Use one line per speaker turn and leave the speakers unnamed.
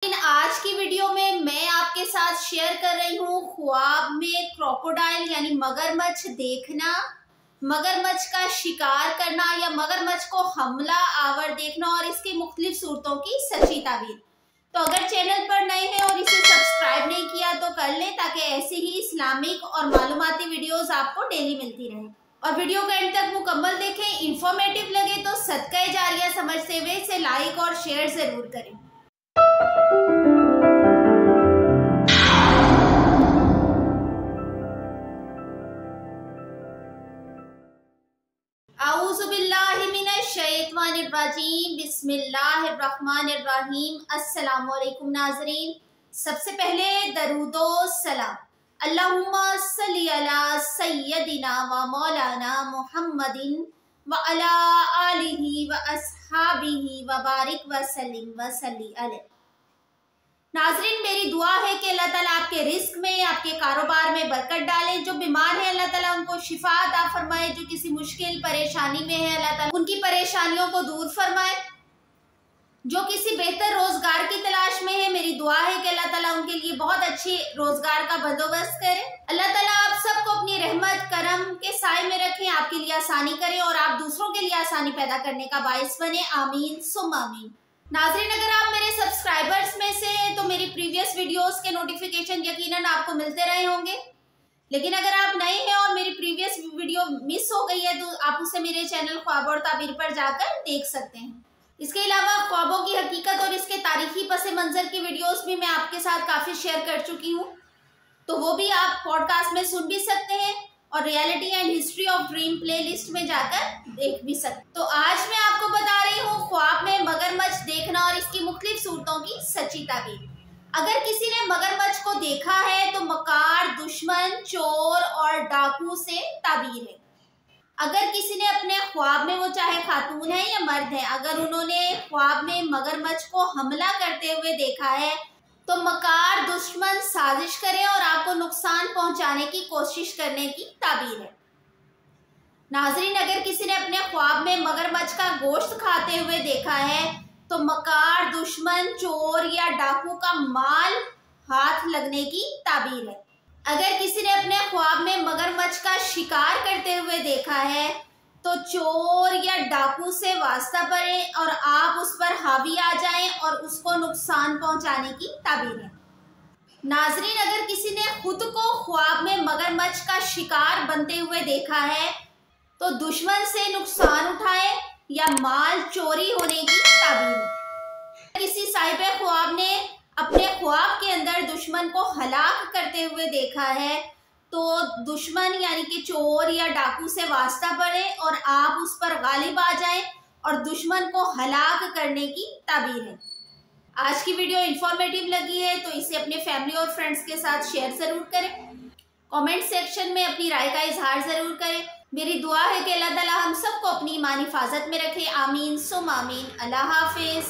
आज की वीडियो में मैं आपके साथ शेयर कर रही हूँ ख्वाब में क्रोकोडाइल यानी मगरमच्छ देखना, मगरमच्छ का शिकार करना या मगरमच्छ को हमला आवर देखना और इसकी मुख्तलिफ सूरतों की सच्ची ताबीर। तो अगर चैनल पर नए हैं और इसे सब्सक्राइब नहीं किया तो कर लें ताकि ऐसे ही इस्लामिक और मालूमाती वीडियोस आपको डेली मिलती रहें। और वीडियो को एंड तक मुकम्मल देखें। इंफॉर्मेटिव लगे तो सदका जारिया समझते हुए इसे लाइक और शेयर जरूर करें। औज़ुबिल्लाहिमिनश्शैतानिर्रजीम, बिस्मिल्लाहिर्रहमानिर्रहीम। अस्सलामुअलैकुम नाज़रीन। सबसे पहले दरूदो सलाम अल्लाहुम्मा सल्ली अला सय्यदिना व मौलाना मुहम्मदिन व अला आलिहि व अस्हाबिहि व बारिक व सल्लिम व सल्ली अलैहि। नाज़रीन, मेरी दुआ है कि अल्लाह ताला आपके रिस्क में, आपके कारोबार में बरकत डाले। जो बीमार है अल्लाह ताला उनको शिफा अता फरमाए। जो किसी मुश्किल परेशानी में है अल्लाह ताला उनकी परेशानियों को दूर फरमाए। जो किसी बेहतर रोजगार की तलाश में है, मेरी दुआ है कि अल्लाह ताला उनके लिए बहुत अच्छी रोजगार का बंदोबस्त करे। अल्लाह ताला आप सबको अपनी रहमत करम के साए में रखें, आपके लिए आसानी करे और आप दूसरों के लिए आसानी पैदा करने का बाइस बने। आमीन सुम्मा आमीन। नाज़रीन, अगर आप मेरे सब्सक्राइबर्स में से हैं तो मेरी प्रीवियस वीडियोस के नोटिफिकेशन यकीनन आपको मिलते रहे होंगे। लेकिन अगर आप नए हैं और मेरी प्रीवियस वीडियो मिस हो गई है तो आप उसे मेरे चैनल ख्वाब और ताबीर पर जाकर देख सकते हैं। इसके अलावा ख्वाबों की हकीकत और इसके तारीखी पस मंजर की वीडियोस भी मैं आपके साथ काफ़ी शेयर कर चुकी हूँ, तो वो भी आप पॉडकास्ट में सुन भी सकते हैं और reality and history of dream playlist में जाकर देख भी सकते। तो आज मैं आपको बता रही हूँ ख्वाब में मगरमच्छ देखना और इसकी मुख्तलिफ सूरतों की सच्ची ताबीर। अगर किसी ने मगरमच्छ को देखा है तो मकार, दुश्मन, चोर और डाकू से ताबीर है। अगर किसी ने अपने ख्वाब में, वो चाहे खातून है या मर्द है, अगर उन्होंने ख्वाब में मगरमच्छ को हमला करते हुए देखा है तो मकार, दुश्मन साजिश करे और आपको नुकसान पहुंचाने की कोशिश करने की ताबीर है। नाज़रीन, अगर किसी ने अपने ख्वाब में मगरमच्छ का गोश्त खाते हुए देखा है तो मकार, दुश्मन, चोर या डाकू का माल हाथ लगने की ताबीर है। अगर किसी ने अपने ख्वाब में मगरमच्छ का शिकार करते हुए देखा है तो चोर या डाकू से वास्ता पड़े और आप उस पर हावी आ जाएं और उसको नुकसान पहुंचाने की ताबीर है। नाज़रीन, अगर किसी ने खुद को ख्वाब में मगरमच्छ का शिकार बनते हुए देखा है तो दुश्मन से नुकसान उठाए या माल चोरी होने की ताबीर है। किसी साहिब ख्वाब ने अपने ख्वाब के अंदर दुश्मन को हलाक करते हुए देखा है तो दुश्मन यानी कि चोर या डाकू से वास्ता पड़े और आप उस पर गालिब आ जाएं और दुश्मन को हलाक करने की ताबीर है। आज की वीडियो इंफॉर्मेटिव लगी है तो इसे अपने फैमिली और फ्रेंड्स के साथ शेयर जरूर करें। कमेंट सेक्शन में अपनी राय का इजहार जरूर करें। मेरी दुआ है कि अल्लाह ताला हम सबको अपनी ईमानी हिफाजत में रखे। आमीन सुम्मा आमीन। अल्लाह हाफिज।